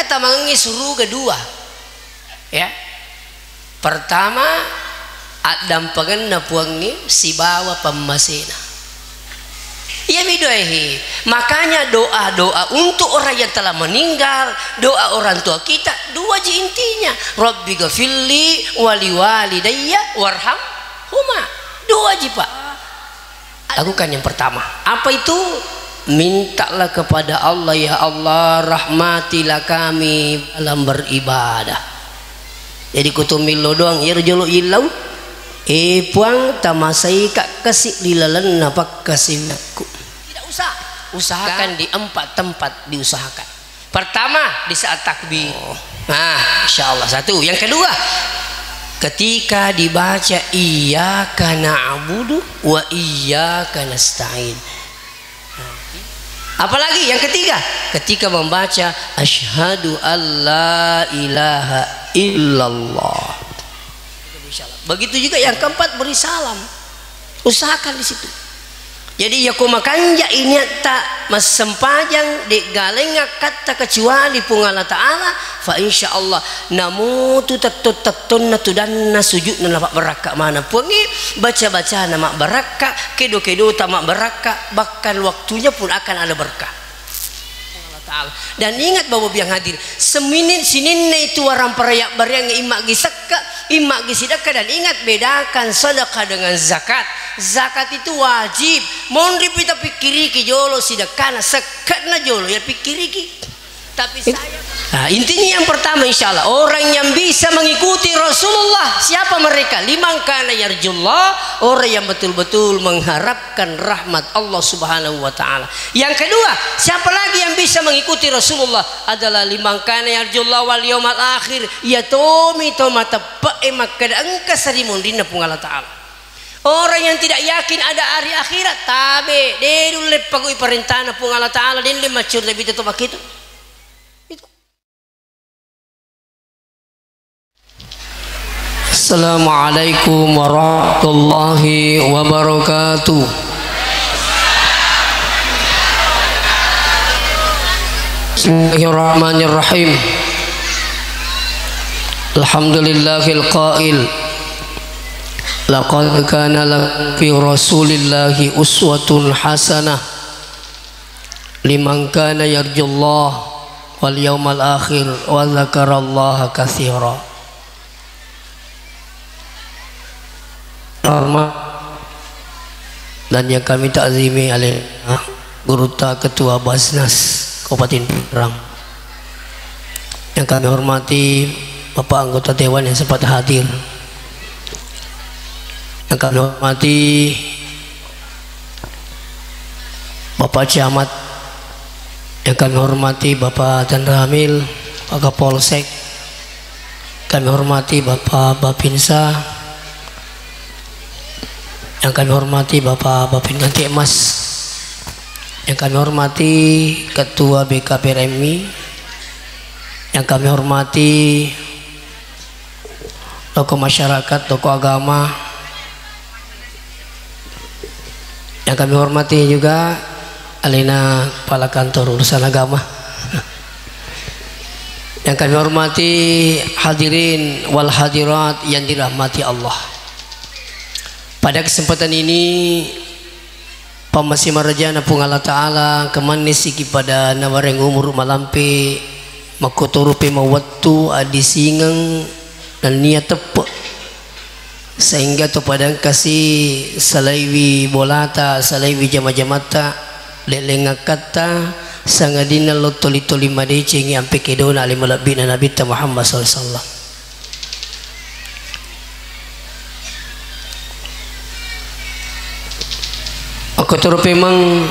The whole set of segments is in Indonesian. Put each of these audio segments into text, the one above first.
tamangi suruh kedua ya. Pertama Adam pengenna puangi si bawa pemasina ya bidoehi. Makanya doa-doa untuk orang yang telah meninggal, doa orang tua kita dua ji intinya, Rabbi ghafirli wali walidayya warhamhuma, dua ji Pak. Lakukan yang pertama. Apa itu? Mintalah kepada Allah, ya Allah rahmatilah kami dalam beribadah. Jadi kutumilo doang irjulu ilau puang tamasai kak kasih dilalan apa kasihku. Tidak usah. Usahakan di 4 tempat diusahakan. Pertama di saat takbir. Nah, insyaallah satu. Yang kedua ketika dibaca iyyaka na'budu wa iyyaka nasta'in. Apalagi yang ketiga ketika membaca asyhadu alla ilaha illallah. Begitu juga yang keempat beri salam. Usahakan di situ. Jadi ya kumakanja ini tak mas sempajang di galenga kata kecuali pungala ta'ala fa insyaallah namutu tattunna tudanna sujud napa baraka mana pungi baca nama baraka kedo tamak baraka bahkan waktunya pun akan ada berkah pungala ta'ala. Dan ingat Bapak yang hadir seminin sininne itu orang perayak barang imak gisakka imak gisidaka. Dan ingat bedakan sedekah dengan zakat. Zakat itu wajib. Mon kita pikiriki jolo sidakana sekatna jolo ya pikiriki. Tapi saya nah, intinya yang pertama insyaallah orang yang bisa mengikuti Rasulullah. Siapa mereka? Liman kana yarjullah, orang yang betul-betul mengharapkan rahmat Allah Subhanahu wa taala. Yang kedua, siapa lagi yang bisa mengikuti Rasulullah? Adalah liman kana yarjullah wal yaumal akhir, ya tomi tomata emak kada engka sarimun dina pungala taala. Orang yang tidak yakin ada hari akhirat tabe de dulu pagui perintahna pungala taala din le macur lebih itu begitu. Assalamualaikum warahmatullahi wabarakatuh. Bismillahirrahmanirrahim. Alhamdulillahil qail laqad kana lakum fi rasulillahi uswatun hasanah liman kana yarjullah wal yawmal akhir wa dzakarallaha katsira. Hormat dan yang kami takzimi oleh Guruta Ketua Basnas Kabupaten Pindrang, yang kami hormati Bapak anggota Dewan yang sempat hadir, yang kami hormati Bapak Camat, yang kami hormati Bapak Dan Ramil, Pak Kapolsek, kami hormati Bapak Bapinsa, yang kami hormati Bapak Bapin Ganti Emas, yang kami hormati Ketua BKPRMI, yang kami hormati tokoh masyarakat, tokoh agama, yang kami hormati juga Alina Kepala Kantor Urusan Agama, yang kami hormati hadirin wal hadirat yang dirahmati Allah. Pada kesempatan ini Pamasi Marajana Pungala Ta'ala kemanis pada nawareng umur malampe makotorupe mawattu adi singang dan niat tepuk sehingga to padang kasih salaiwi bolata salaiwi jama-jamata lelengakata sangadina lotoli-toli madece ngi ampe kedona alimalabina Nabi Muhammad sallallahu alaihi wasallam. Aku turut memang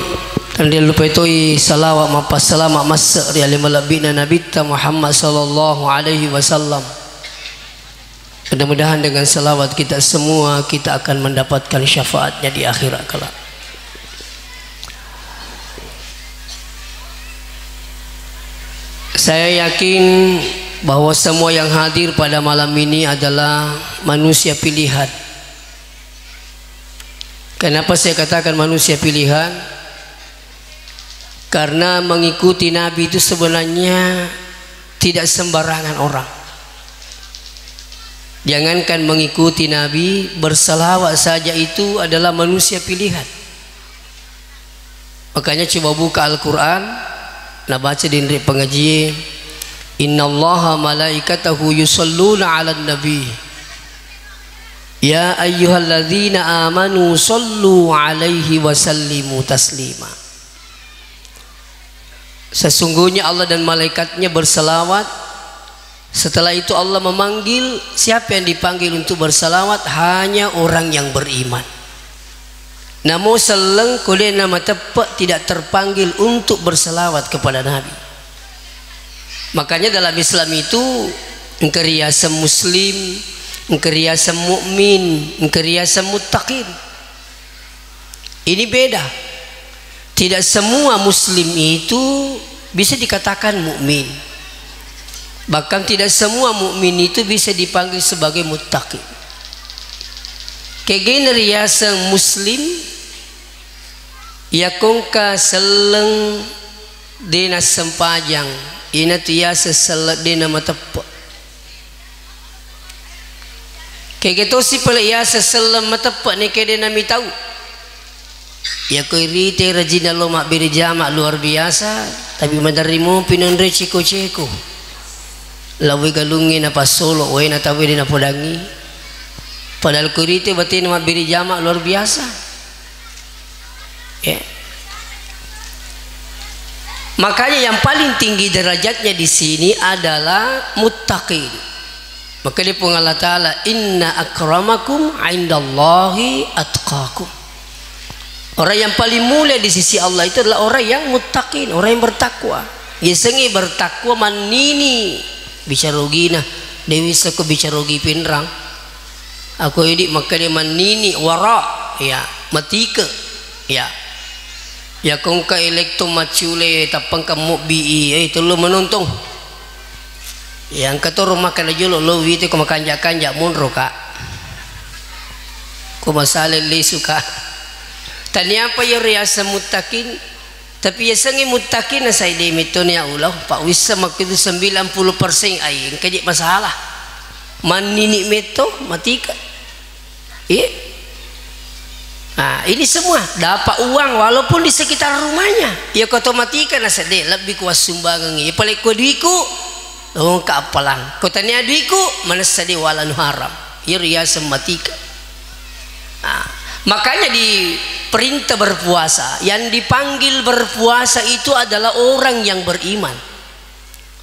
dan dia lupa itu salawat mapas salamat masa di alimalabina Nabi Muhammad sallallahu alaihi wasallam. Mudah-mudahan dengan salawat kita semua kita akan mendapatkan syafaatnya di akhirat kelak. Saya yakin bahwa semua yang hadir pada malam ini adalah manusia pilihan. Kenapa saya katakan manusia pilihan? Karena mengikuti Nabi itu sebenarnya tidak sembarangan orang. Jangankan mengikuti Nabi, berselawat saja itu adalah manusia pilihan. Makanya coba buka Al-Quran, nah baca di pengajian, innallaha malaikatahu yusalluna ala nabi ya ayyuhalladzina amanu sallu alaihi wasallimu taslima. Sesungguhnya Allah dan malaikatnya berselawat. Setelah itu Allah memanggil, siapa yang dipanggil untuk bersalawat? Hanya orang yang beriman. Namun seleng kuliah nama tepat tidak terpanggil untuk bersalawat kepada Nabi. Makanya dalam Islam itu engkeriasa muslim, engkeriasa mukmin, engkeriasa muttaqin. Ini beda. Tidak semua muslim itu bisa dikatakan mukmin. Bahkan tidak semua mukmin itu bisa dipanggil sebagai muttaqin. Kegene riasa muslim yakungka seleng dina sempajang ina tiasa selek dina matepa. Kegeto si pala iasa selem matepa ni kedena mi tahu. Ya ko irite rajina lo mak beri jamak luar biasa, tapi menerima pinondre ciko-ciko. Lawi galungin apa solo wae na tawi dina podangi. Padahal kurite batin mak beri jamak luar biasa. Ya. Makanya yang paling tinggi derajatnya di sini adalah muttaqin. Maka dia pun Allah Ta'ala, inna akramakum indallahi atqakum. Orang yang paling mulia di sisi Allah itu adalah orang yang muttaqin, orang yang bertakwa. Yesengi bertakwa manini bicara rogina dewi seko bicara rogi pinrang. Aku ini maka dia manini wara ya matika ya. Ya kong ka elekto macule tapang kamu bi itu lo menuntung. Yang kata rumah kana julo lo wite ko makanja-kanja munro ka. Ko masale le suka. Tani apa ya riasa muttaqin? Tapi ya sangi muttaqin na say de mitonya ulah pa wisa makitu 90% ay kadi masalah. Manini meto matika. Nah, ini semua dapat uang walaupun di sekitar rumahnya. Ya otomatika na sade lebih kuas sumbangan ya paling ko duiku oh ka apalang. Ko tanya duiku mana sade walan haram. Ya riasa matika. Nah, makanya di perintah berpuasa, yang dipanggil berpuasa itu adalah orang yang beriman.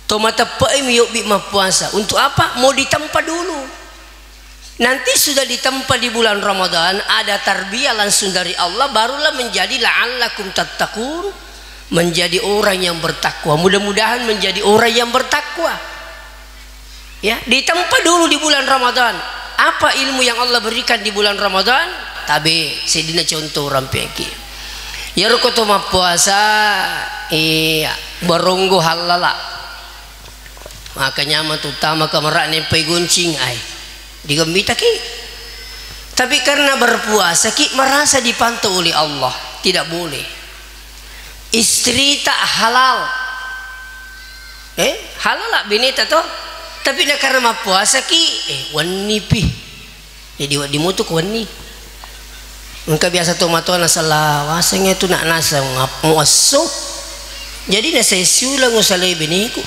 Tomata paim yuk bima puasa. Untuk apa? Mau ditempa dulu. Nanti sudah ditempa di bulan Ramadan, ada tarbiyah langsung dari Allah, barulah menjadi la'allakum tattaqun, menjadi orang yang bertakwa. Mudah-mudahan menjadi orang yang bertakwa. Ya, ditempa dulu di bulan Ramadan. Apa ilmu yang Allah berikan di bulan Ramadan? Tabe sedina contoh rampeki ya roko to puasa baronggo halala makanya utama kamarak nempai guncing ay digembita ki. Tapi karena berpuasa ki merasa dipantau oleh Allah, tidak boleh istri tak halal halal lah bineta toh, tapi nak karena puasa ki wani pi jadi dimutuk wani. Engkau biasa tomato nasalah wasanya itu nak nasa ngapuaso jadi nasa sulang usalay biniku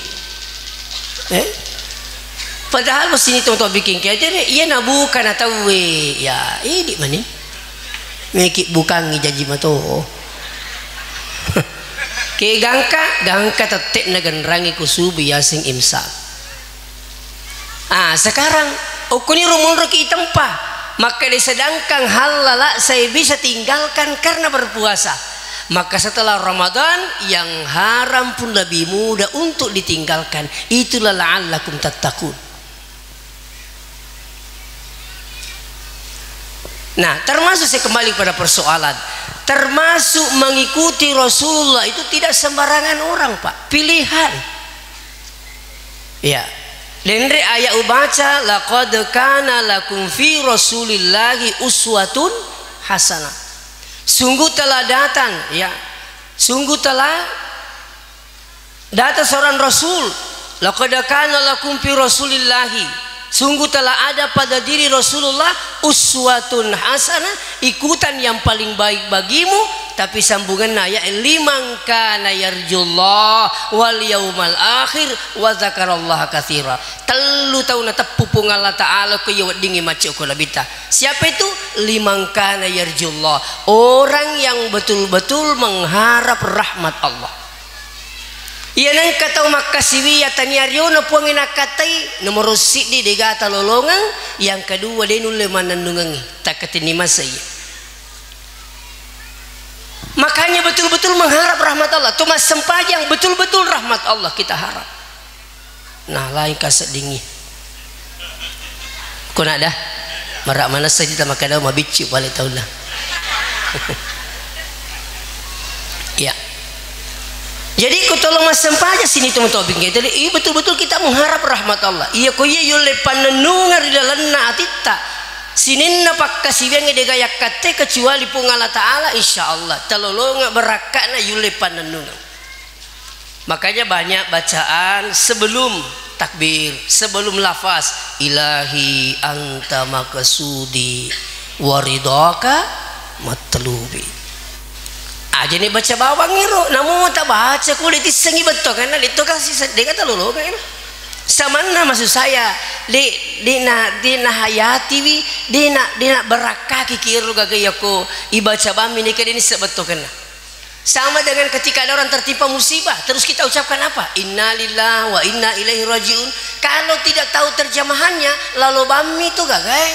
padahal masih itu untuk bikin kaya jadi iya nabukan atau ya ini mana meki bukan ngijaji mato ke gangka tetek naganrangi kusubi yasing imsak. Sekarang ukuni rumul roki tempa. Maka disedangkan halal saya bisa tinggalkan karena berpuasa. Maka setelah Ramadan yang haram pun lebih mudah untuk ditinggalkan. Itulah la'allakum tattaqun. Nah, termasuk saya kembali pada persoalan, termasuk mengikuti Rasulullah itu tidak sembarangan orang, Pak. Pilihan. Ya. Lenre ayat ubaca laqad kana lakum fi rasulillahi uswatun hasanah. Sungguh telah datang ya. Sungguh telah datang seorang rasul laqad kana lakum fi rasulillahi, sungguh telah ada pada diri Rasulullah uswatun hasanah, ikutan yang paling baik bagimu. Tapi sambungan ayat liman kana yarjullah wal yaumal akhir wa dzakarallaha katsira. Telu tauna tepu Allah taala ko yo dingi macu ko labita. Siapa itu? Liman kana yarjullah, orang yang betul-betul mengharap rahmat Allah. Iya nang kata makasiwiya taniaryono puangin akatai nomor sidi degata lolongan, yang kedua dia nulle manandungangi takatini masai. Makanya betul-betul mengharap rahmat Allah. Tumas sempajang betul-betul rahmat Allah kita harap. Nah lain kaset dingin. Kau nak dah? Marak mana saja kita makan dah mabicu balik tahu lah. Ya. Jadi kau tolong mas sempaja sini teman-teman. Jadi betul-betul kita mengharap rahmat Allah. Iya kau iya yule panenungar di dalam naatita. Sininna pakka sibiange de gaya kate kecuali pun Allah taala insyaallah telolonga berakana yule panenungan. Makanya banyak bacaan sebelum takbir, sebelum lafaz ilahi anta makasudi waridaka matlubi. Aja nih baca bawang ngiro, namun tak baca kulit isengi betul karena itu kasih dia kata lolonga ini. Samana maksud saya dina hayati wi dina berakah kikiru gagaya ko ibaca bami ini kadini sebetulnya sama dengan ketika ada orang tertimpa musibah terus kita ucapkan apa innalillahi wa inna ilaihi rajiun. Kalau tidak tahu terjemahannya lalu bami itu gagai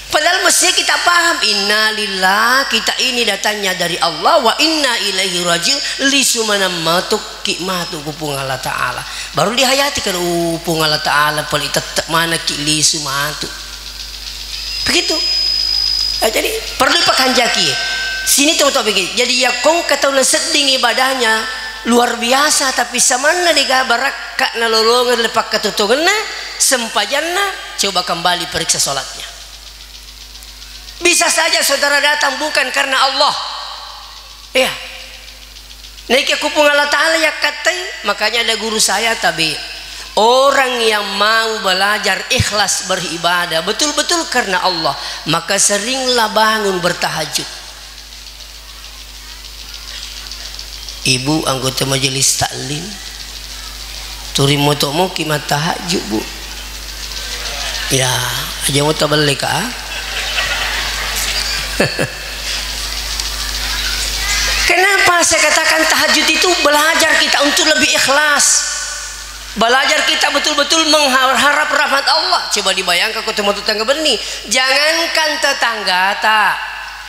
padahal mestinya kita paham innalillahi, kita ini datangnya dari Allah, wa inna ilaihi rajiun, li sumana matuk kikmatu kupung Allah taala. Baru dihayati kan upung Allah taala pali tetap mana ki li sumatu. Begitu. Jadi perlu pakanjaki. Sini tahu-tahu begini. Jadi ya kong kata seding ibadahnya luar biasa tapi samana digabarak kak nalolongan lepak katutungan sempajanna coba kembali periksa salatnya. Bisa saja saudara datang bukan karena Allah, ya. Naik kupung Allah Taala ya katai. Makanya ada guru saya tapi orang yang mau belajar ikhlas beribadah betul-betul karena Allah, maka seringlah bangun bertahajud. Ibu anggota majelis taklim, turi motomo kimat tahajud bu. Ya, aja mau tabalik ah. Kenapa saya katakan tahajud itu belajar kita untuk lebih ikhlas, belajar kita betul-betul mengharap rahmat Allah. Coba dibayangkan kau temu tetangga berni, jangankan tetangga tak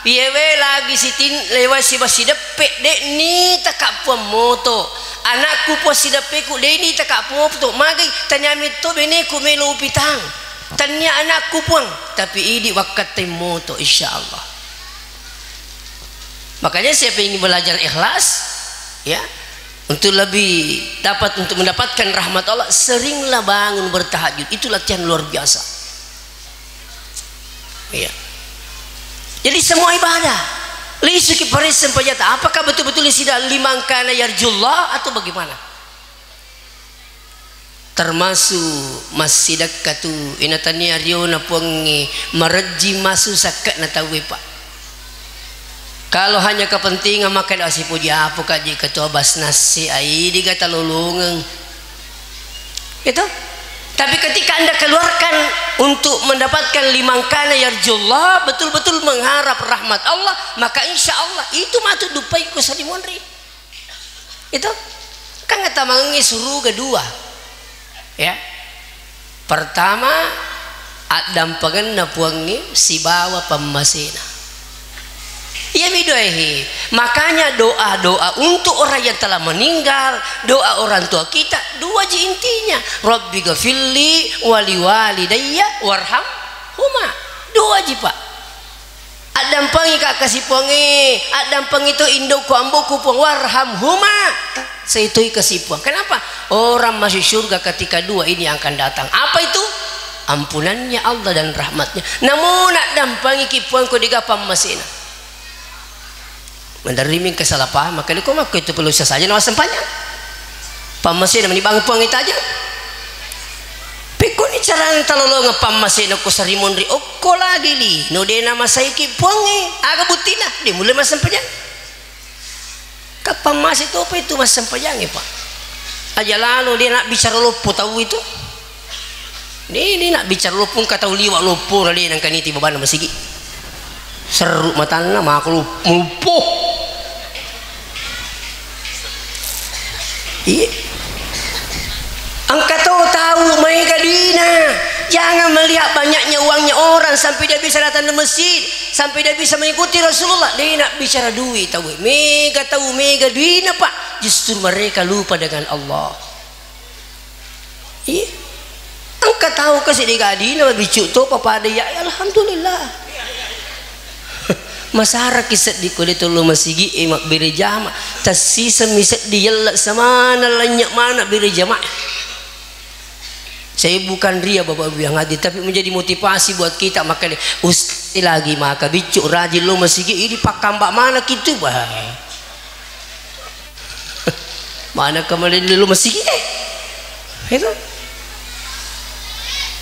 piyewe lagi sitin lewat si basi depek dek ni takak puan moto anakku puas si depekku dek ni takak puan moto magi tanya mito bene ku melu pitang tanya anakku puan tapi ini wakat moto insyaallah. Makanya siapa ingin belajar ikhlas ya untuk lebih dapat untuk mendapatkan rahmat Allah seringlah bangun bertahajud. Itu latihan luar biasa ya. Jadi semua ibadah lisuki parisem pajata apakah betul-betul tidak limangkana yarjullah atau bagaimana, termasuk masjidak katu inatani ariona puangi mereji masu sakat natawe pak. Kalau hanya kepentingan maka dah si puja apa kaji ketua basnas si ai digata lolongan itu. Tapi ketika anda keluarkan untuk mendapatkan limangkana yarjullah betul-betul mengharap rahmat Allah, maka insya Allah itu matut dupai kusadi monri itu kan kata mangi suruh kedua ya. Pertama adam pengen puangi si bawa pemasina. Ya bidoehi. Makanya doa-doa untuk orang yang telah meninggal, doa orang tua kita dua ji intinya. Rabbi ghafirli wali walidayya warham huma. Dua ji pak. Adam pangi kak kasih puangi, Adam pangi itu induk ku amboku puang warham huma. Seitui kasih puang. Kenapa? Orang masuk surga ketika dua ini akan datang. Apa itu? Ampunannya Allah dan rahmatnya. Namun Adam pangi ki puang ku digapam masina. Menderimi kesalahpaham maka kau itu perlu saja nama sempanya Pamasin naman ibang puang ita aja. Pikun icaran talolo nga pamasin ako sa rimon ri okko lagi li. No de na masaiki puang aga butina di mulai masampajang. Kapamas itu apa itu masampajang pak. Aja lalu dia nak bicara lupu tahu itu. Dia nak bicara lupu kata liwak lupu dia nang kaniti beban masigi. Seru matana mah aku lupu. Iya. Angkat tahu mereka dina. Jangan melihat banyaknya uangnya orang sampai dia bisa datang ke masjid, sampai dia bisa mengikuti Rasulullah. Dia nak bicara duit tahu. Mega tahu mega duit pak. Justru mereka lupa dengan Allah. Iya. Angkat tahu kasih dia dina bicuk tu apa pada ya alhamdulillah. Masyarakat kisah di kulit tulu masigi emak beri jama tasisa misat dia sama nalanya mana beri jama. Saya bukan ria bapak ibu yang hadir tapi menjadi motivasi buat kita maka usti lagi maka bicuk rajin lo masigi ini pakam mbak mana gitu bah. Mana kemarin lo masigi itu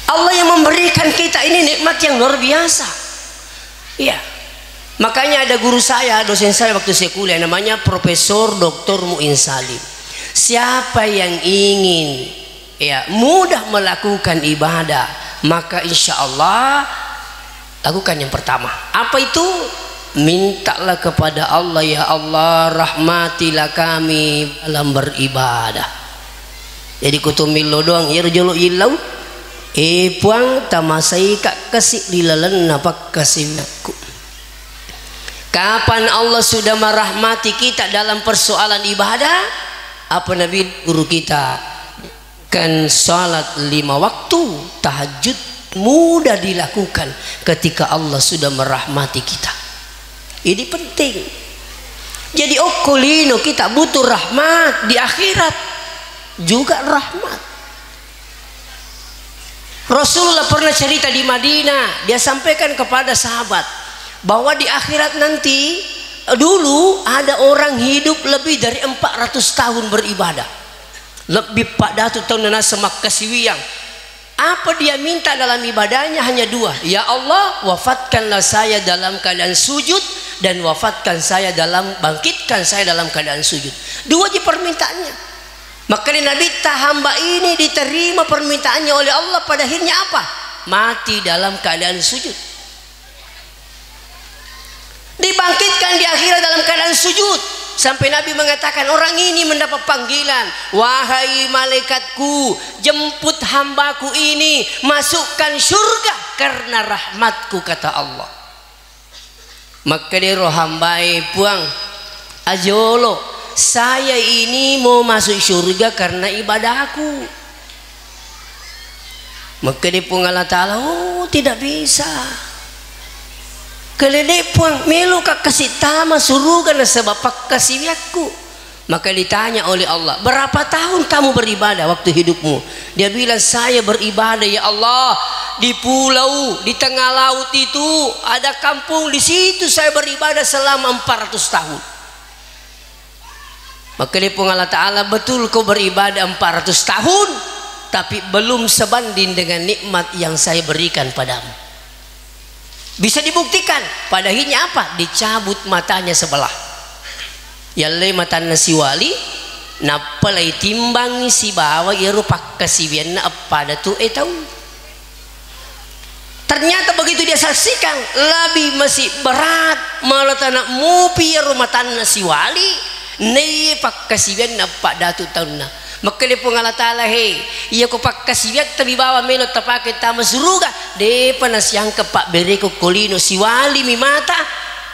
Allah yang memberikan kita ini nikmat yang luar biasa. Iya. Makanya ada guru saya, dosen saya waktu saya kuliah namanya Profesor Dr. Muin Salim. Siapa yang ingin ya mudah melakukan ibadah, maka insya Allah lakukan yang pertama. Apa itu? Mintalah kepada Allah, ya Allah rahmatilah kami dalam beribadah. Jadi kutumilo doang ya rojolo ilau. Puang tamasai kak kasih dilalan napak kasih aku. Kapan Allah sudah merahmati kita dalam persoalan ibadah? Apa Nabi guru kita kan salat 5 waktu tahajud mudah dilakukan ketika Allah sudah merahmati kita. Ini penting. Jadi okolino kita butuh rahmat di akhirat juga rahmat. Rasulullah pernah cerita di Madinah, dia sampaikan kepada sahabat bahwa di akhirat nanti dulu ada orang hidup lebih dari 400 tahun beribadah. Lebih pada tahun nana semak kasiwiang. Apa dia minta dalam ibadahnya? Hanya 2. Ya Allah, wafatkanlah saya dalam keadaan sujud dan wafatkan saya bangkitkan saya dalam keadaan sujud. 2 aja permintaannya. Maka Nabi hamba ini diterima permintaannya oleh Allah pada akhirnya apa? Mati dalam keadaan sujud. Dibangkitkan di akhirat dalam keadaan sujud sampai Nabi mengatakan orang ini mendapat panggilan, wahai malaikatku jemput hambaku ini masukkan surga karena rahmatku kata Allah. Maka dia roh hambai puang ajolo saya ini mau masuk surga karena ibadahku. Maka dia pun Allah Ta'ala tidak bisa. Keledek pun melu kak kasih tama suruh karena sebab pak kasih aku. Maka ditanya oleh Allah, berapa tahun kamu beribadah waktu hidupmu? Dia bilang saya beribadah ya Allah di pulau di tengah laut itu ada kampung di situ saya beribadah selama 400 tahun. Maka dia pun Allah Ta'ala betul kau beribadah 400 tahun tapi belum sebanding dengan nikmat yang saya berikan padamu. Bisa dibuktikan pada akhirnya apa? Dicabut matanya sebelah. Yalle mata nasi wali napalai timbangi si bawa ya rupak kasibian na apa dah tu tahu. Ternyata begitu dia saksikan lebih masih berat malah tanah mupi ya rumah tanah nasi wali ne pak kasibian na apa dah tu tahun na. Maka dia pun Allah Ta'ala iya ko pak kasibiat tabi bawa melot tapake tama suruga de panas yang ke pak bereko kolino si wali mi mata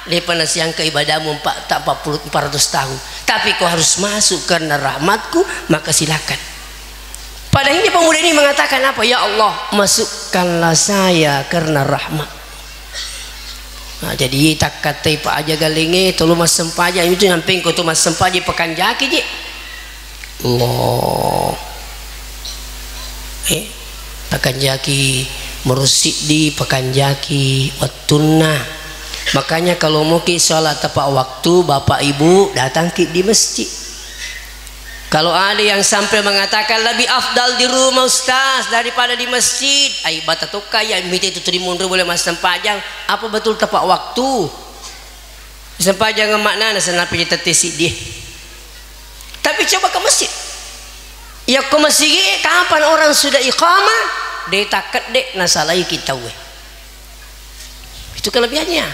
de panas yang ke ibadahmu 400 tahun tapi kau harus masuk karena rahmatku maka silakan. Pada akhirnya pemuda ini mengatakan apa? Ya Allah masukkanlah saya karena rahmat. Nah, jadi tak kata pak aja galinge tolong mas sempaja itu nyamping ko tu mas sempaja pekan jaki je. Allah pekan jaki merusit di pekan jaki watunna. Makanya kalau mau ke sholat tepat waktu bapak ibu datang ke di masjid Kalau ada yang sampai mengatakan lebih afdal di rumah ustaz daripada di masjid, ai bata tuka ya mite itu mundur boleh mas sempajang, apa betul tepat waktu sempajang makna senapi ditetesi dia. Tapi coba ke masjid, ya ke masjid kapan orang sudah iqamah dia takat dek nasalai kita we, itu kelebihannya.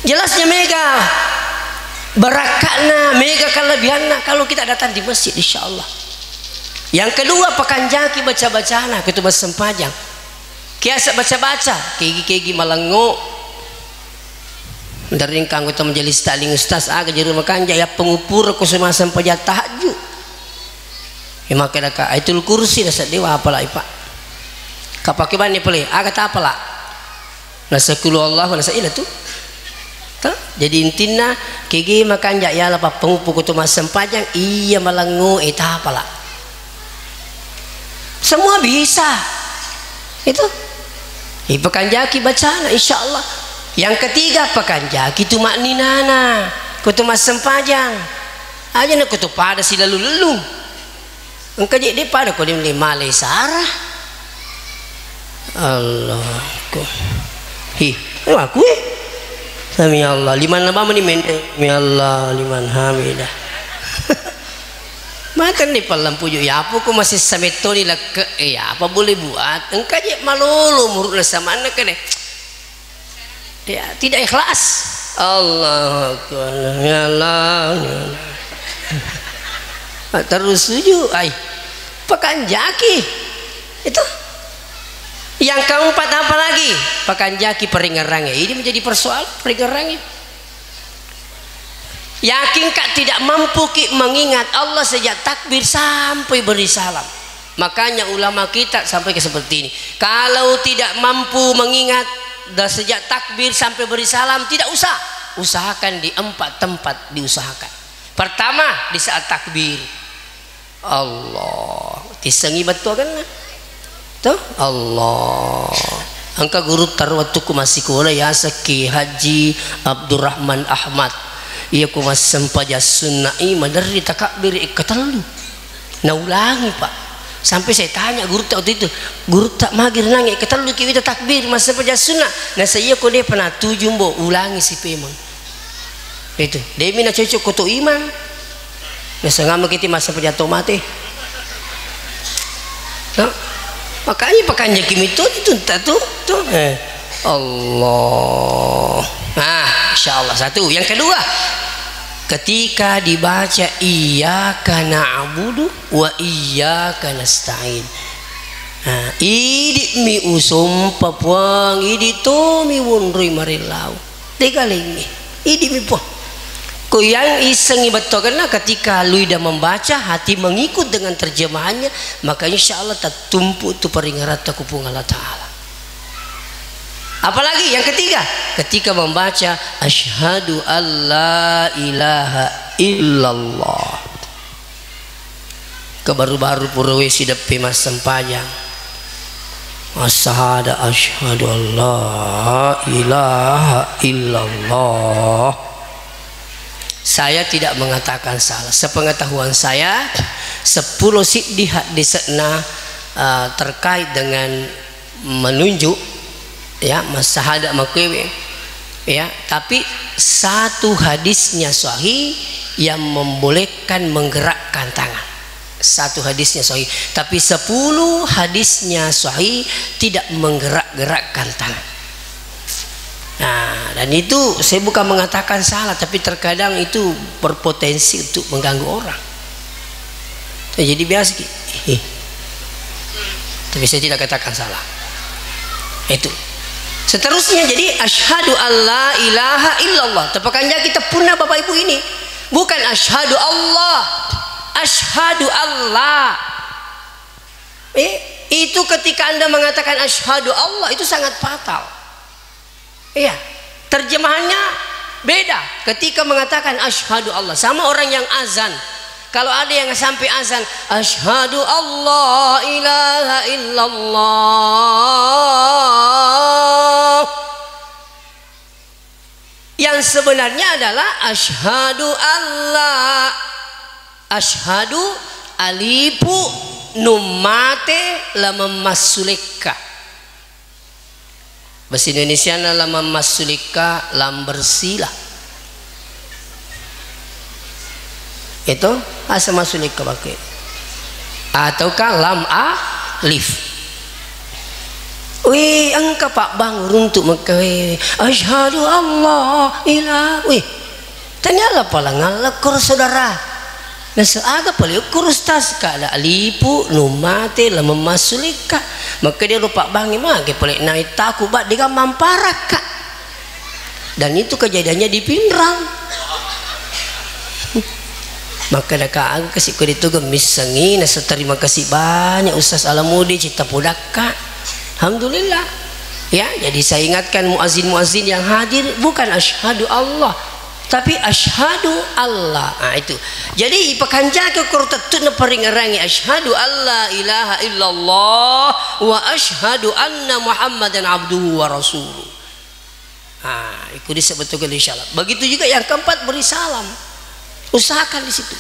Jelasnya mega barakatna, mega kelebihanna kalau kita datang di masjid insyaallah. Yang kedua pekan jaki baca-bacana kita sempajang kiasa baca-baca kegi malengo dari kang kita menjadi staling ustaz aga jadi makan jaya pengupur ku semua sempajang tahajud ya maka dak aitul kursi dasar dewa apalah pak kapake bani pele aga ta apalah nasakulu Allah wa nasaila tu. Jadi intinya kegi makan ya lah pengupu kutu mas sempajang iya malangu eta apalah semua bisa itu pekan jaki bacana insyaallah. Yang ketiga pekan jaki tu makninana kutu mas sempajang aja nak kutu pada si lalu engkau jadi pada kau di Malay Sarah Allah aku Sami Allah liman apa meni mente mi Allah liman hamidah makan di palam pujuk ya apa ku masih sametoni lah ke ya apa boleh buat engkau je malulu murut sama anak kene ya tidak ikhlas Allah akbar ya Allah terus sujud ai pekan jaki itu. Yang keempat apa lagi? Pekan jaki peringerangnya. Ini menjadi persoalan peringerangnya. Yakin kak tidak mampu ki mengingat Allah sejak takbir sampai beri salam. Makanya ulama kita sampai ke seperti ini. Kalau tidak mampu mengingat sejak takbir sampai beri salam tidak usah. Usahakan di 4 tempat diusahakan. Pertama di saat takbir. Allah. Disengi betul kan? Tuh Allah angka guru tarwatuku masih kula ya seki Haji Abdurrahman Ahmad iya ku mas sempaja sunnai madari takbir ikatalu nah ulangi pak sampai saya tanya guru tak waktu itu guru tak magir nangi ikatalu kita takbir mas sempaja sunnah nah saya ku dia pernah 7 mbo ulangi si pemon itu dia mina cocok kutu iman nah sengama kita mas sempaja tomate no? Makanya pekan jaki itu tuh Allah. Nah, insyaallah satu. Yang kedua, ketika dibaca iyyaka na'budu wa iyyaka nasta'in. Nah, idi mi usum papuang idi to mi wunri marilau. Tegaling idi mi po. Ku yang iseng betul karena ketika lu dah membaca hati mengikut dengan terjemahannya maka insya Allah tak tumpuk tu peringarat takupung Allah Ta'ala. Apalagi yang ketiga ketika membaca asyhadu alla ilaha illallah kebaru-baru purwe sidap mas sempajang asyhadu alla ilaha illallah. Saya tidak mengatakan salah. Sepengetahuan saya 10 siddi hadisna terkait dengan menunjuk ya masyahada makwewe ya, tapi satu hadisnya sahih yang membolehkan menggerakkan tangan. Satu hadisnya sahih, tapi 10 hadisnya sahih tidak menggerak-gerakkan tangan. Nah, dan itu saya bukan mengatakan salah, tapi terkadang itu berpotensi untuk mengganggu orang. Jadi biasa, tapi saya tidak katakan salah. Itu. Seterusnya jadi asyhadu alla ilaha illallah. Tepakannya kita punah Bapak Ibu ini, bukan asyhadu Allah, asyhadu Allah. Itu ketika Anda mengatakan asyhadu Allah itu sangat fatal. Iya, terjemahannya beda ketika mengatakan asyhadu Allah. Sama orang yang azan, kalau ada yang sampai azan asyhadu Allah ilaha illallah, Yang sebenarnya adalah asyhadu Allah, asyhadu alipu numate lama masulika. Bahasa Indonesia lama masulika lam bersila. Itu asa masulika pakai. Ataukah lam alif. Wih, engkau Pak Bang untuk mengkawin asyhadu Allah ilah. Wih, ternyata pala ngalakur saudara. Nah seaga pala ukur ustaz kada alipu numate lama masulika. Maka dia lupa bangi mage pala naik taku bak dia mamparaka. Dan itu kejadiannya di Pinrang. Maka dah aku kasih kau itu gemis sengi. Nasa terima kasih banyak Ustaz Alamudi cita pudaka. Alhamdulillah ya. Jadi saya ingatkan muazin-muazin yang hadir bukan asyhadu Allah tapi asyhadu Allah. Nah itu jadi pakanjaga kur tetuna peringarangi asyhadu alla ilaha illallah wa asyhadu anna muhammadan abduhu wa rasuluh. Nah itu disebutkan insyaallah. Begitu juga yang keempat beri salam, usahakan di situ.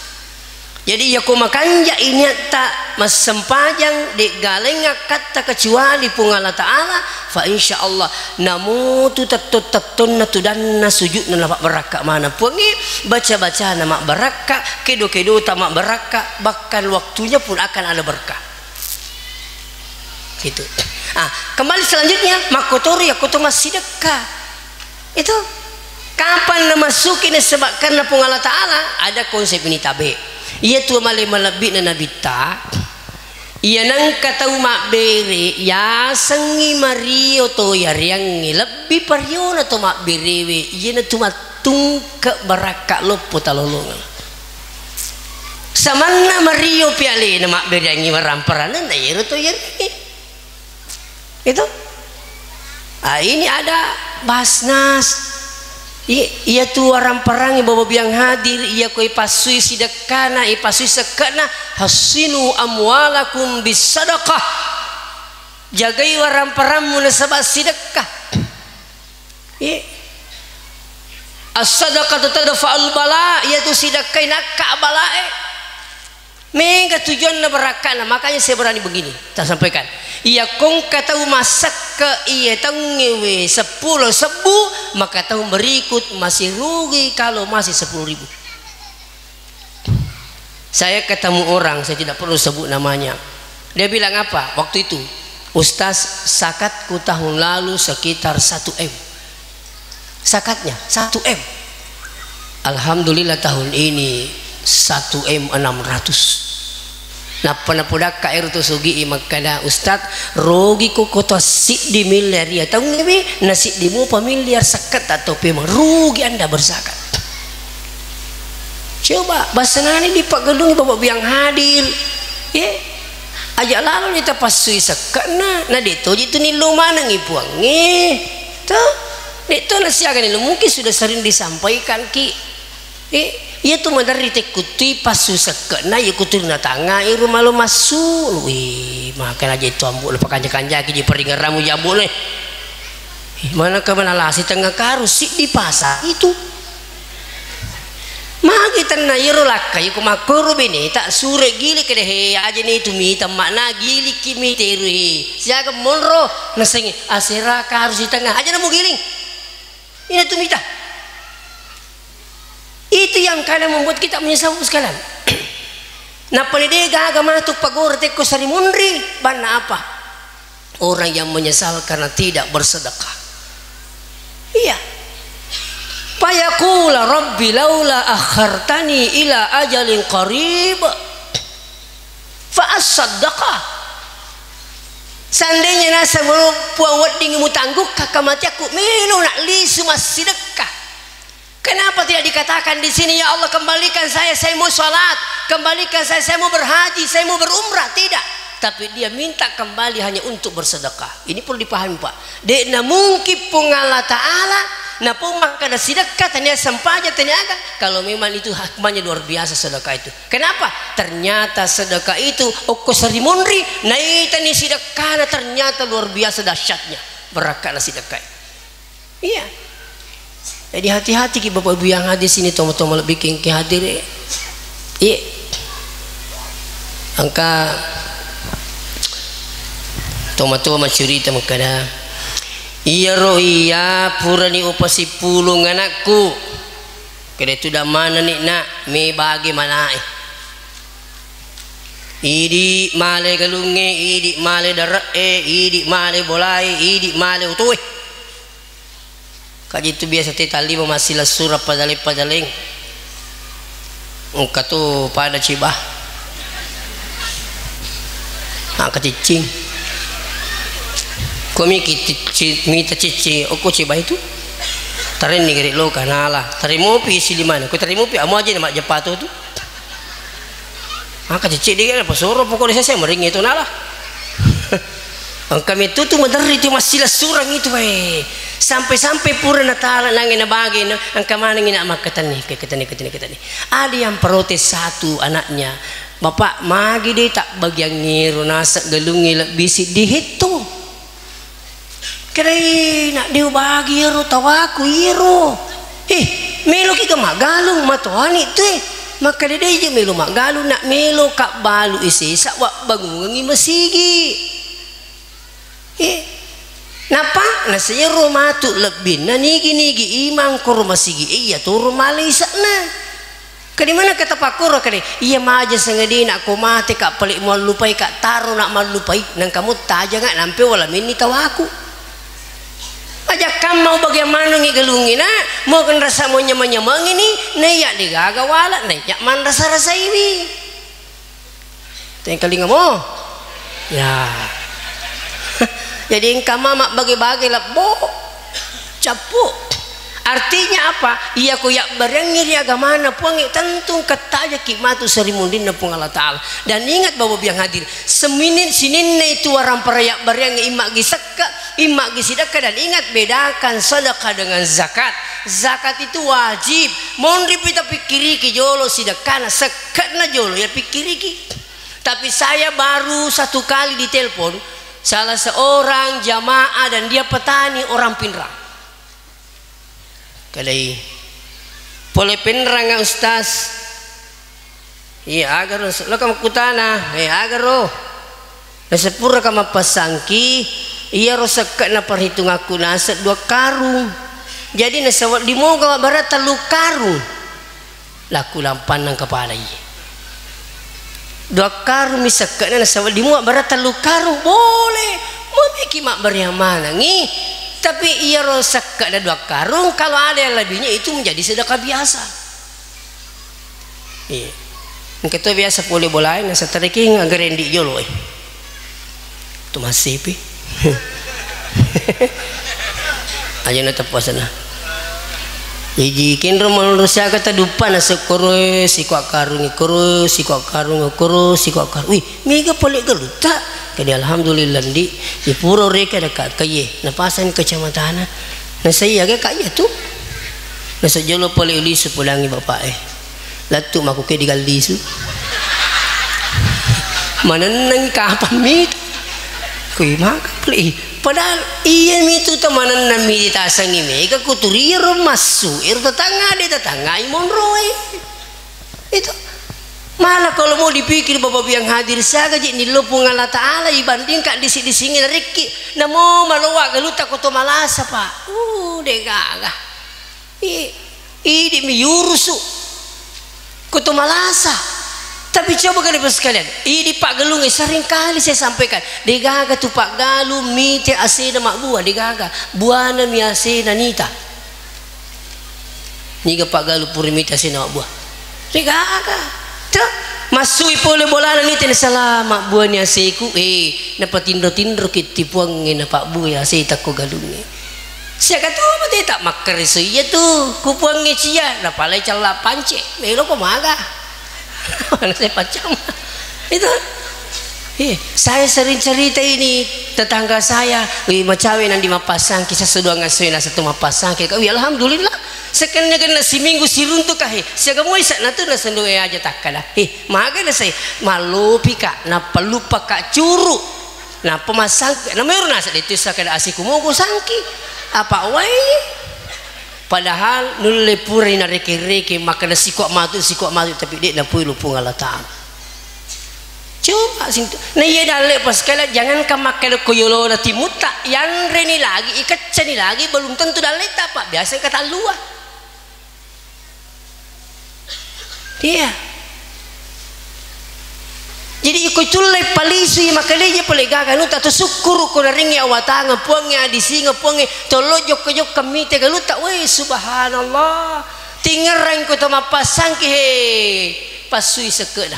Jadi ya kumakanja ini tak mas sempajang di galenga kata kecuali pungala ta'ala fa insyaallah namutu tatun natudanna sujud nalapak beraka mana pungi baca-baca nama beraka kedo-kedo tamak beraka bahkan waktunya pun akan ada berkah gitu. Kembali selanjutnya makotori ya kutuma sedekah itu kapan namasukin sebabkan pungala ta'ala ada konsep ini tabe. Ia tu malai malabit na nabita. Ia nang katau mak bere ya sengi mario to ya riangi lebih pario na to mak berewe. Ia na tu matung ke baraka lopo talolongan. Samana mario piale na mak bereangi maramparanan na iro to ya riangi. Itu. Ini ada basnas. Ia tu orang perang bawa biang hadir ia koi pasui sidakana i pasui sekana hasinu amwalakum bisadaqah jagai orang perang munasabah sidakah as-sadaqatu tadfa'ul bala ia tu sidakah nakka balae mega tujuan na berakana. Makanya saya berani begini tak sampaikan ia kong kata masak ke ia tangewe 10 sebu maka tahun berikut masih rugi kalau masih 10.000. Saya ketemu orang saya tidak perlu sebut namanya. Dia bilang apa waktu itu, Ustaz sakatku tahun lalu sekitar 1M sakatnya 1M. Alhamdulillah tahun ini 1M 600. Nah panapudak kair tu sugi makana Ustaz rogi ko kota sik di miliar ya tahu ngewe nasi dimu pamiliar sakat atau memang rugi anda berzakat. Coba basanani di Pak Gedung bapak biang hadir ajak lalu kita pasui sakat nah deto itu ni lu mana ngipuang tuh deto nasi akan ini mungkin sudah sering disampaikan ki ia tu madari tekuti pasu sekak na ia kutur na tanga rumah lo masuk wih makan aja itu ambu lepas kanja-kanja ki peringat ramu jabu nih mana ke mana lah si tengah karus si di pasar itu magi tanah iro lakai ku makuru bini tak sure gili kede he aja nih itu mita makna gili kimi teru he siaga monro nasengi asera karus di tengah aja namu giling ini tu mita. Itu yang kadang membuat kita menyesal sekalian. Nah pendidikan agama itu pagor teko sari mundri bana apa? Orang yang menyesal karena tidak bersedekah. Iya. Fayaqula rabbi laula akhartani ila ajalin qarib fa asaddaqa. Seandainya nasa puang wedding mu tangguh kakamati aku minu nak li semua sedekah. Kenapa tidak dikatakan di sini ya Allah kembalikan saya mau sholat, kembalikan saya mau berhaji, saya mau berumrah, tidak. Tapi dia minta kembali hanya untuk bersedekah. Ini perlu dipahami Pak. Dekna mungkin pungala ta'ala, na pun maka ada sedekah tanya sempaja tenaga. Kalau memang itu hikmahnya luar biasa sedekah itu. Kenapa? Ternyata sedekah itu oko sarimunri, naitani sedekah ternyata luar biasa dahsyatnya. Berakatlah sedekah. Iya. Jadi hati-hati ki Bapak Ibu yang hadir sini, tomo-tomo lebih ki hadir. Iya. Angka tomo-tomo cerita makada. Iya roh iya purani upasi pulung anakku. Kira itu dah mana nih nak me bagaimana? Idi male galunge, idi male darat idi male bolai, idi male utuh. Kaji itu biasa tali memasila surah padaling engkau tu pada cibah kecicing kami kita cici aku cibah itu tarin ni gerik lo kanala tarimu pi siliman aku tarimu pi amo aja nama jepatu tu kecicing dia apa suruh pokok saya mering itu nala kami itu tu menderita masila surah itu sampai pura natala nangin na bagay no ang kamanang ina makatani katani ada yang protes satu anaknya bapak magi deh tak bagyang ngiro nasa galungi bisi dihitung kaya nak dia bagi iro tawaku iro melo ki ka magalong matuani itu maka dia je melo magalong nak melo kak balu isi sakwak bangungi masigi napa na saya rumatu lebih na nigi imang ko rumasigi iya to rumalisa na kadi mana kata pakuro kadi iya maja sangadi nak ko mati kak pelik mo lupai kak taro nak malupai nang kamu taja nga nampe wala mini tawaku aja kamu bagaimana ngigalungin na mo kan rasa mo nyamang ini naya digagawala naya man rasa ini tengkali mo ya jadi engkau mama bagi-bagi lah bo capu artinya apa iya ku yak barangir ya gamana puangi tentu kataja kimatu sarimundin na Allah Ta'ala dan ingat bahwa biang hadir sinin itu orang perayak barang imak gisaka imak gisidaka dan ingat bedakan sedekah dengan zakat itu wajib mohon kita pikiri ki jolo sidakana sekat na jolo ya pikiri ki tapi saya baru satu kali ditelepon salah seorang jamaah dan dia petani orang Pinrang kadai boleh Pinrang ustaz iya agar lo kamu kutana agar lo sepura kamu pasangki iya rosak na perhitung aku nasa 2 karung jadi nasa di moga barat 3 karung laku lampan ng kepala iya 2 karung misalkan na sa di mo barat 3 karung boleh mo mak beriamana ngi tapi iya rosak na 2 karung kalau ada yang lebihnya itu menjadi sedekah biasa iya kita biasa boleh boleh nasa tariking agar endi jolo itu masih pi aja na tapuasan na jadi kinro manusia kata dupa na sekoro sikwa karung wih mega polik geluta kadi alhamdulillah di pura reka dekat kaye napasan kecamatan na saya ga kaya tu na sejolo polik uli sepulangi bapak latu maku ke digal disu mananang kapan mit kuy makapli padahal iya itu temanan na meditasang ime kakuturiro masu tetangga imon roy itu malah kalau mau dipikir bapak yang hadir saja jadi nilopung Allah Ta'ala ibanding kak disingin riki namo malawak galuta koto malasa pak degaga ini miyurusu koto malasa tapi coba kalian sekalian ini Pak Galung sering kali saya sampaikan degaga tu Pak Galung mite asena mak buah degaga buana mi asena nita niga Pak Galung puri mite asena mak buah degaga tuh masui pole bolana nita ni salah mak buah ni aseku napa tindro kitipuang na Pak buah aseta ko Galung saya kata mati tak makar iya tuh kupuang ni cia napa lai cala pance melo ko maga mana saya pacam itu saya sering cerita ini tetangga saya macawe nang di mapasang kisah sedua ngasoy na satu mapasang kaya alhamdulillah sekennya kena si minggu si runtuk saya kamu isa na tu na sendo aja takala maga na saya malupi ka na palupa ka curu na pemasang na mayroon na sa dito sa kada asiku mo sangki apa way padahal nulle puri na reke-reke maka na sikok matu tapi dia na pui lupung Allah Ta'ala. Coba sintu na iya dale pas kala jangan ka makel koyolo na timuta yang reni lagi ikat cani lagi belum tentu dale pak biasa kata luah dia. Jadi ikut tulai palisi makaleja palegaga nuta to syukur ko ring ya watanga puangnya di singa puangi tolo jok kami te galuta we subhanallah tingerang ko to mapasang ki he pasui sekena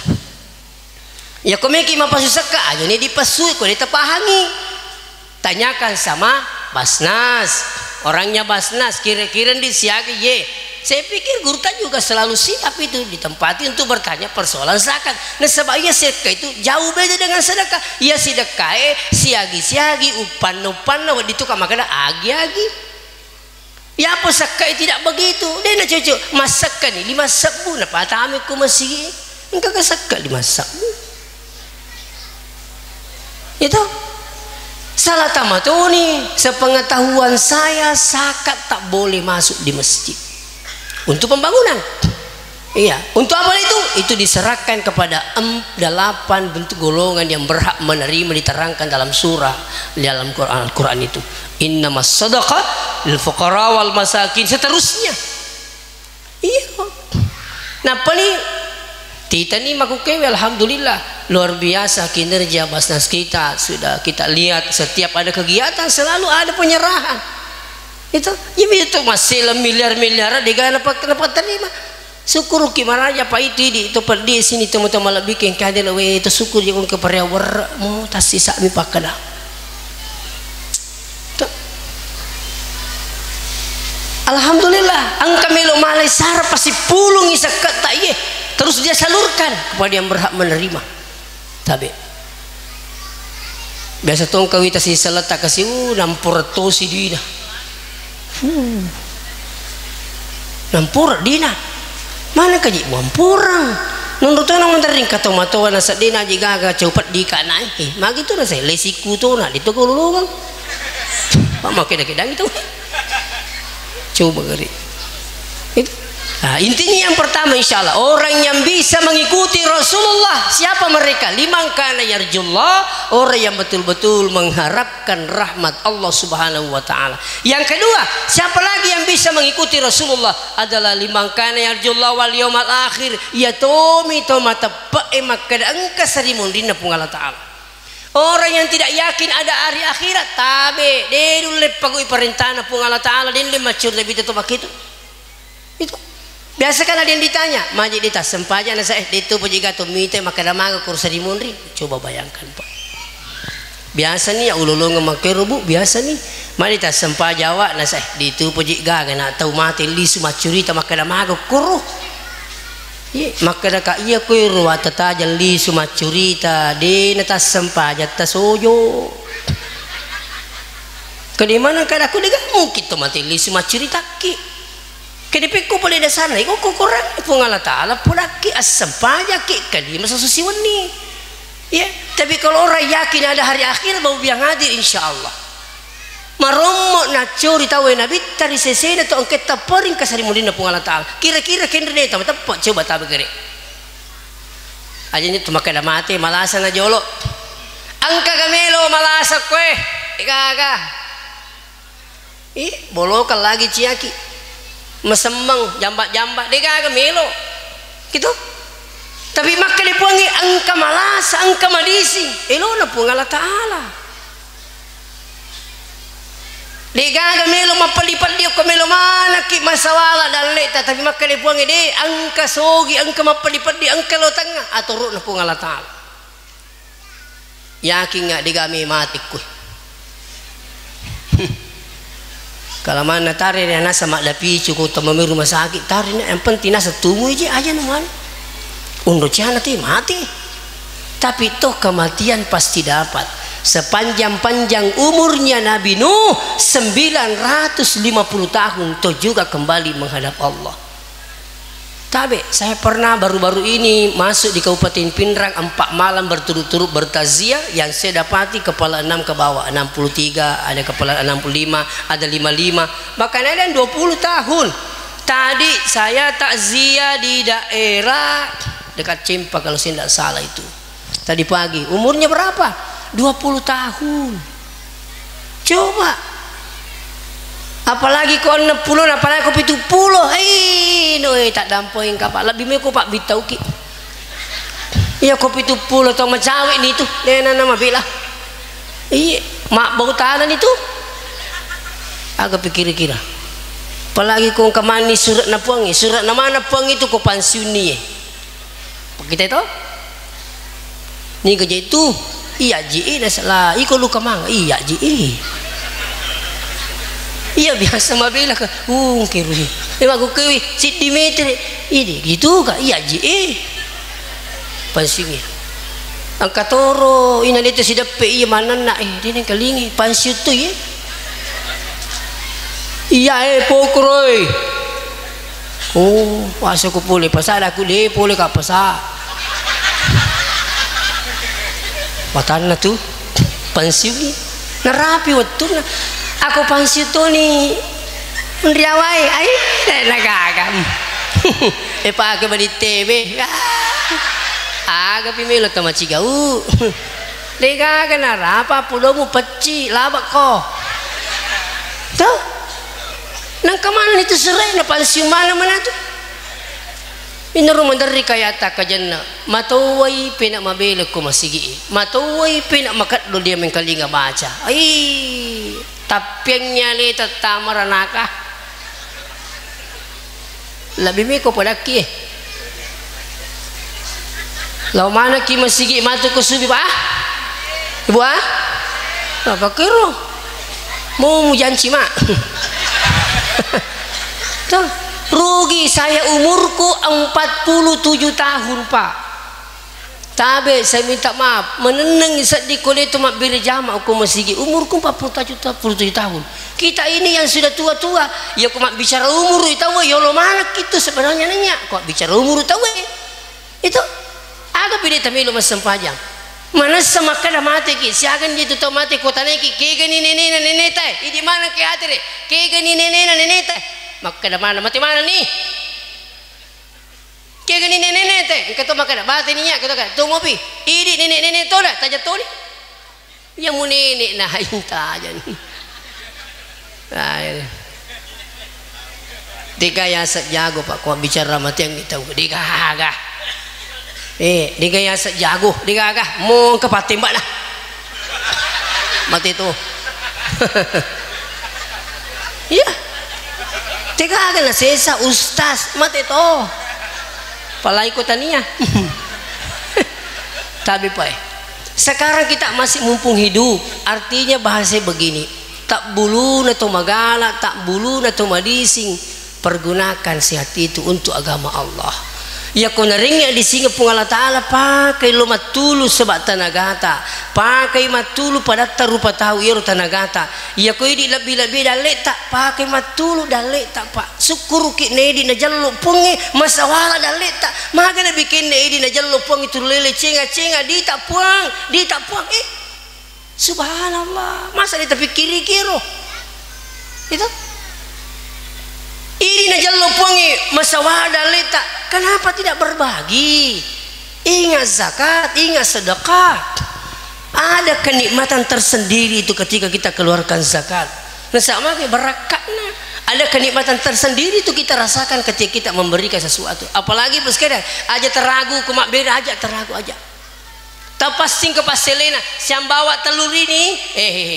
ya komeki mapasui seka aja ni dipasui ko ditapahangi tanyakan sama Basnas orangnya Basnas kira-kira di siaga ye. Saya pikir guru juga selalu siap itu ditempati untuk bertanya persoalan zakat. Nah sebabnya sedekah itu jauh beda dengan sedekah. Ya sedekah siagi-siagi upan-upan itu kan makanya agi-agi. Ya apa sedekah tidak begitu. Dia nak cucu masakkan ini 5 sabu nah patami ku masih engkau kesakkan 5 sabu. Itu salah tamat nih sepengetahuan saya zakat tak boleh masuk di masjid. Untuk pembangunan, iya. Untuk apa itu? Itu diserahkan kepada 8 bentuk golongan yang berhak menerima diterangkan dalam surah dalam Quran itu. Innamas sadaqah lil fuqara wal masakin seterusnya. Iya. Nah, paling kita ini makukewe alhamdulillah luar biasa kinerja Basnas kita sudah kita lihat setiap ada kegiatan selalu ada penyerahan. Itu masih miliar-miliar dia dapat terima syukur gimana aja pak itu perdi sini teman-teman lebih bikin kader we itu syukur jangan kepada warmu tasih sami pakada alhamdulillah angka melo malai sar pasti pulung isakat tak ye terus dia salurkan kepada yang berhak menerima tapi biasa tong kawita si seletak kasih nampur tosi dina nampur dina mana kaji mampurang nundu to nang mentering kata matoa na sa dina jiga ga cepat di kanai magi tu na saya lesiku to na dito ko lulungan pa makeda-kedang itu coba gari itu nah, intinya yang pertama insyaallah orang yang bisa mengikuti Rasulullah siapa mereka liman kana yarjullah orang yang betul-betul mengharapkan rahmat Allah Subhanahu wa taala. Yang kedua siapa lagi yang bisa mengikuti Rasulullah adalah liman kana yarjullah wal yaumal akhir ya tomi tomata pe makada engka sarimun dina pung Allah taala. Orang yang tidak yakin ada hari akhirat tabe de dulu pagui perintahna pung Allah taala den le macur lebih itu begitu. Itu biasa kan ada yang ditanya majid dita sempaja na saya itu pujiga tu mite makadamaga kursa di munri coba bayangkan pak biasa nih ya ululung ngemakai rubu biasa nih malita sempaja wa na saya itu pujiga na tahu mati li sumacurita makadamaga kuruh ye makadaka iya kuiru atataja li sumacurita de nata sempaja tasoyo kedimana kadaku diga mungkin tu mati li sumacurita ki kedipiku boleh dasarnya iku kurang pengala taala pulaki asam pajak kali masa susiwan nih ya tapi kalau orang yakin ada hari akhir mau biang hadir insyaallah maromo na curi tahu nabi tari sesena to angket taporing kasari mudina pengala taala kira-kira kendene ta tepat coba tabe gere aja ni tumakada mati malasa na jolo angka gamelo malasa kue ikaga bolokal lagi ciaki mesembang jambak-jambak dia kagak melo gitu tapi maka dia puangi angka malasa angka madisi elo na pung Allah taala dia kagak melo mapalipat dia ko melo mana ki masawala daleta tapi maka dia puangi dia angka sogi angka mapalipat dia angka lo tengah atau na pung Allah taala yakin nggak digami mati ku kalau mana tarik yang nasa mak dapi cukup temami rumah sakit tarik yang penting nasa tunggu aja naman untuk cina nanti mati tapi toh kematian pasti dapat sepanjang-panjang umurnya Nabi Nuh 950 tahun toh juga kembali menghadap Allah Tapi saya pernah baru-baru ini masuk di Kabupaten Pindrang 4 malam berturut-turut bertaziah, yang saya dapati kepala 6 ke bawah, 63, ada kepala 65, ada 55, bahkan ada yang 20 tahun. Tadi saya takziah di daerah dekat Cempa kalau saya tidak salah itu. Tadi pagi, umurnya berapa? 20 tahun. Coba. Apalagi kau 60, apalagi kau 70, tak dampoin kapal. Lebih me kau pak bitau ki. Iya kau 70 atau macawik ni tu. Dia nama bila. Iya, mak bau tahanan itu. Agak pikir-kira. Apalagi kau kemani surat na puangi, surat nama na puangi itu kau pensiuni. Kita tahu? Ni kerja itu. Iya ji dah salah. Iko lu kemang. Iya ji. Iya biasa mabela ke kiri aku kewi si Dimitri ini gitu kak. Iya ji pensiunnya angkat toro ina itu si dape iya mana nak dia ni kalingi pensiun tu ya. Iya pokroy masa aku boleh pasal aku deh boleh kak pasal watana tu pensiunnya narapi waktu na aku pensiun tu ni mendiawai ai nagagam pak ke badi TV aga pimelo tama cigau lega kana apa pulomu peci labak ko tu nang kemana itu serai na pensiun mana tu inaru mandari kayata kajanna matawai pina mabele ko masigi matawai pina makat do dia mengkalinga baca ai tapiangnya le tatamaranaka lebih me ko padaki law mana ki masigi matu ko subi ba ibu apa kero mau janji mak tuh rugi saya umurku 47 tahun pak. Tapi saya minta maaf menenang di kulit tu mak beri jama aku masih umurku 47 tahun. Kita ini yang sudah tua-tua ya aku mak bicara umur itu ya lo mana kita sebenarnya nanya kok bicara umur itu itu agak beda tamilu mas sempajang mana sama kada mati ki siagan dia tu mati kota neki kega ni nenek teh di mana ke hati re kega ni nenek teh maka kada mana mati mana ni kaya gani nenek teh kata makan bahasa niya kata kan tu mobi ini nenek tu dah tajat tu ni yang mu nenek nah inta aja ni tiga yang sejago pak kau bicara mati yang kita tiga agak tiga yang sejago tiga agak mau ke patimbak lah mati tu iya tiga agak lah sesa ustaz mati tu palai kotania tapi pak sekarang kita masih mumpung hidup artinya bahasa begini tak bulu atau magala tak bulu atau madising pergunakan sehat itu untuk agama Allah ya kau naringnya di singa Allah Ta'ala pakai lo matulu sebab tanagata pakai matulu pada tarupa tahu ya tanagata ya kau ini lebih-lebih dalek tak pakai matulu dalek tak pak syukur ki nedi na jallo pungi masawala dalek tak maka na bikin nedi na jallo pungi tu lele cenga di tak puang subhanallah masa dia terpikir kiro itu ini na jallo pungi masawala dalek tak kenapa tidak berbagi ingat zakat ingat sedekah ada kenikmatan tersendiri itu ketika kita keluarkan zakat nah sama kayak berakatnya ada kenikmatan tersendiri itu kita rasakan ketika kita memberikan sesuatu apalagi sekarang aja teragu kumak beda aja teragu aja tapasing ke paselena siang bawa telur ini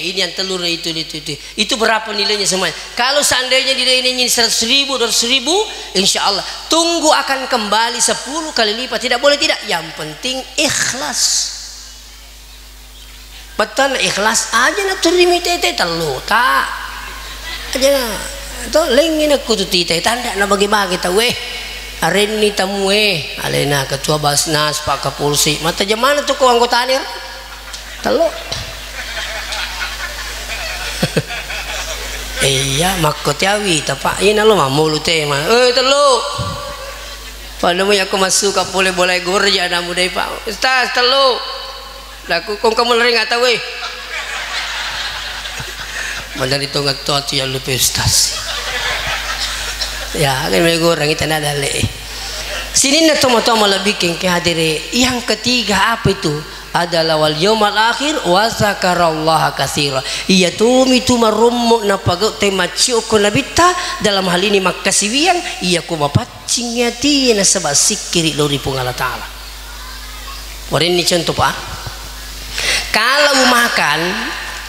ini yang telur itu berapa nilainya semuanya kalau seandainya nilainya 100.000 200.000 insya Allah tunggu akan kembali 10 kali lipat tidak boleh tidak yang penting ikhlas betul ikhlas aja nak terima tete telur tak aja itu lengin aku tu tite tanda nak bagi-bagi tahu hari ini tamu alena ketua Basnas Pak Kapolsi mata jemana tuh kau anggota anir teluk iya makot yawi tapak ini lo mamu lu teh mah teluk Padamu aku masuk ke boleh gorja ada muda Pak. Ustaz telu. Laku kong kamu lari nggak tahu Mana itu nggak tahu yang lupa Ustaz. Ya kan orang kita ada le. Sini na tomo lebih ke hadiri. Yang ketiga apa itu? Adalah wal yaumal akhir wa zakarallaha katsira. Iya tumi tu marummu na pagau tema cioko nabita dalam hal ini makasiwian iya ku mapacing yati na sebab sikiri lori pungala taala. Warin ini contoh Pak. Kalau makan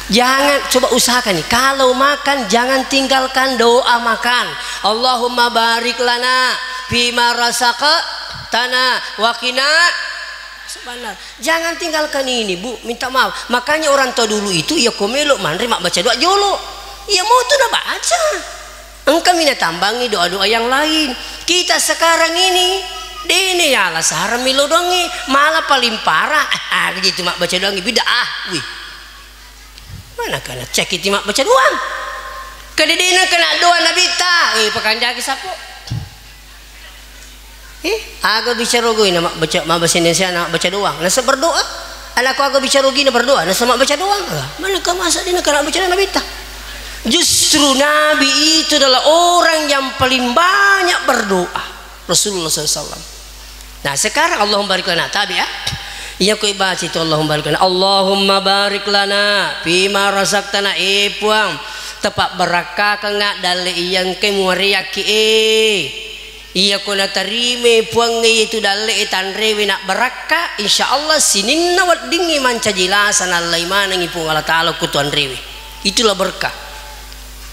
jangan coba usahakan nih. Kalau makan jangan tinggalkan doa makan. Allahumma barik lana bima razaqtana wa qina sebenar. Jangan tinggalkan ini Bu, minta maaf. Makanya orang tua dulu itu ya komelo mandri mak baca doa jolo. Ya mau tuh dah baca. Engkau mina tambangi doa-doa yang lain. Kita sekarang ini dini ya lah sahara milo dongi malah paling parah. Gitu mak baca doa bida wih. Mana kana cek itu mak baca doang. Kedidina kena doa nabita. Pakandaki sapo. Agak bicara gue nama baca bahasa Indonesia nak baca doang. Nasa berdoa. Anakku agak bicara gue berdoa. Nasa mak baca doang. Mana kau masa dia nak baca nabita? Justru Nabi itu adalah orang yang paling banyak berdoa. Rasulullah SAW. Nah sekarang Allahumma barik lana tabi ya. Iya kau baca itu Allahumma barik lana. Allahumma barik lana bima razaqtana puang tepat berakah kengak dale yang kemuariaki iya ko natarime puang itu dale tanrewe nak beraka insyaallah sinin nawat dingi manca jelasan Allah imana ngipung Allah taala ku tuan rewe itulah berkah.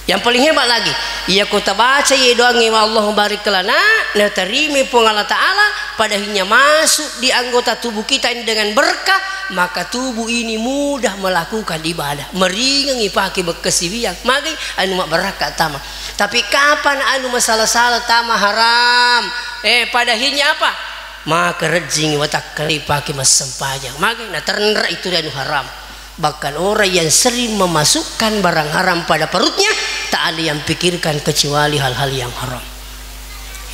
Yang paling hebat lagi iya ko tabaca ye doa ngi Allah barik lana natarime puang Allah taala padahinya masuk di anggota tubuh kita ini dengan berkah maka tubuh ini mudah melakukan ibadah meringangi pakai bekesiwiang magi anu mak beraka tama. Tapi kapan anu masalah-salah tama haram padahinya apa maka rejing watak kali pakai mas sempajang maka na terner itu anu haram. Bahkan orang yang sering memasukkan barang haram pada perutnya tak ada yang pikirkan kecuali hal-hal yang haram.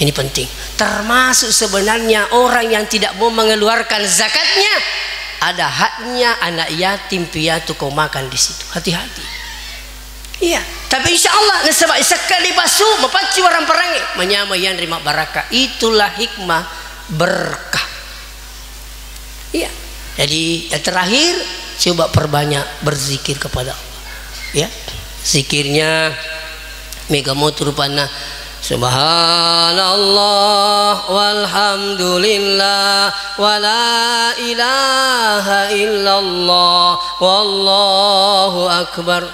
Ini penting. Termasuk sebenarnya orang yang tidak mau mengeluarkan zakatnya ada haknya anak yatim piatu kau makan di situ. Hati-hati. Iya. Tapi insya Allah sebab sekali basuh mepaci orang perangi menyamayan rima barakah itulah hikmah berkah. Iya. Jadi yang terakhir coba perbanyak berzikir kepada Allah. Ya. Zikirnya mega motor panah Subhanallah walhamdulillah wala ilaha illallah wallahu akbar.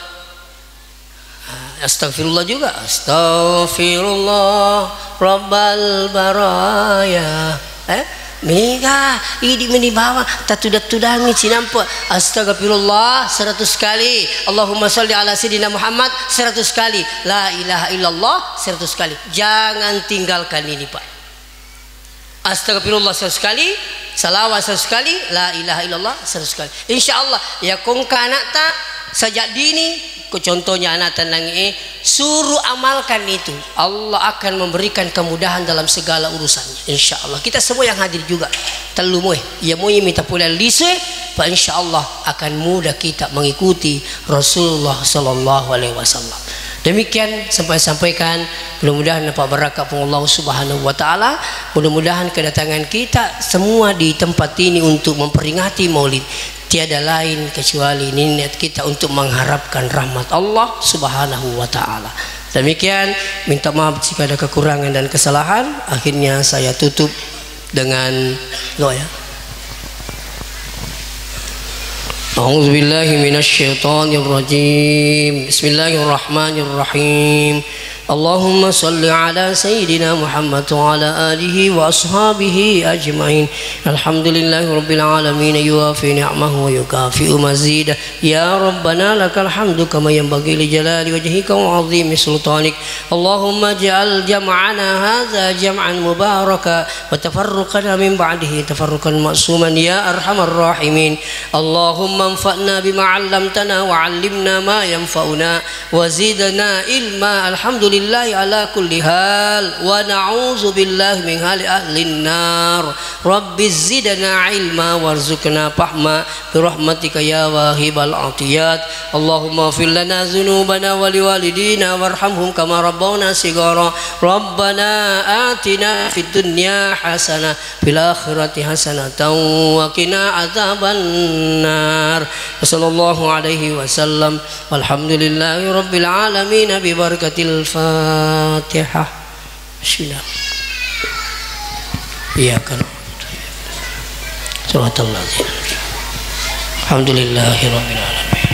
Astagfirullah juga astagfirullah rabbal baraya Mega ini meni bawa tatudangi cinampu astagfirullah 100 kali Allahumma sholli ala sayyidina Muhammad 100 kali la ilaha illallah 100 kali jangan tinggalkan ini Pak astagfirullah 100 kali salawat 100 kali la ilaha illallah 100 kali insyaallah ya kong kanak tak sejak dini contohnya anak tenang suruh amalkan itu Allah akan memberikan kemudahan dalam segala urusannya insyaallah kita semua yang hadir juga telumoy ya mau minta pula lise pak insyaallah akan mudah kita mengikuti Rasulullah sallallahu alaihi wasallam. Demikian sampaikan mudah-mudahan dapat berkah Allah Subhanahu wa taala mudah-mudahan kedatangan kita semua di tempat ini untuk memperingati Maulid tiada lain kecuali niat kita untuk mengharapkan rahmat Allah Subhanahu wa taala. Demikian minta maaf jika ada kekurangan dan kesalahan. Akhirnya saya tutup dengan doa ya. A'udzubillahi minasyaitonirrajim. Bismillahirrahmanirrahim. Allahumma salli ala sayyidina Muhammad wa ala alihi wa ashabihi ajma'in. Alhamdulillahi rabbil alamin yuwafi ni'amahu wa yukafi'u mazidah. Ya Rabbana lakal hamdu kama yanbaghi li jalali wajhika wa 'azimi sultanik. Allahumma ja'al jam'ana hadza jam'an mubaraka wa tafarruqana min ba'dihi tafarruqan ma'suman ya arhamar rahimin. Allahumma anfa'na bima 'allamtana wa 'allimna ma yanfa'una wa zidna ilma. Alhamdulillah walhamdulillahi ala kulli hal wa na'udzu billahi min hali ahlin nar. Rabbiz zidna ilma warzuqna fahma bi rahmatika ya wahibal atiyat. Allahumma fir lana dzunubana wa liwalidina warhamhum kama rabbawna shighara. Rabbana atina fid dunya hasanah fil akhirati hasanatan wa qina adzabannar. Sallallahu alaihi wasallam. Walhamdulillahi rabbil alamin bi barakatil Fatihah. Bismillah. Iya kan. Alhamdulillahi rabbil alamin.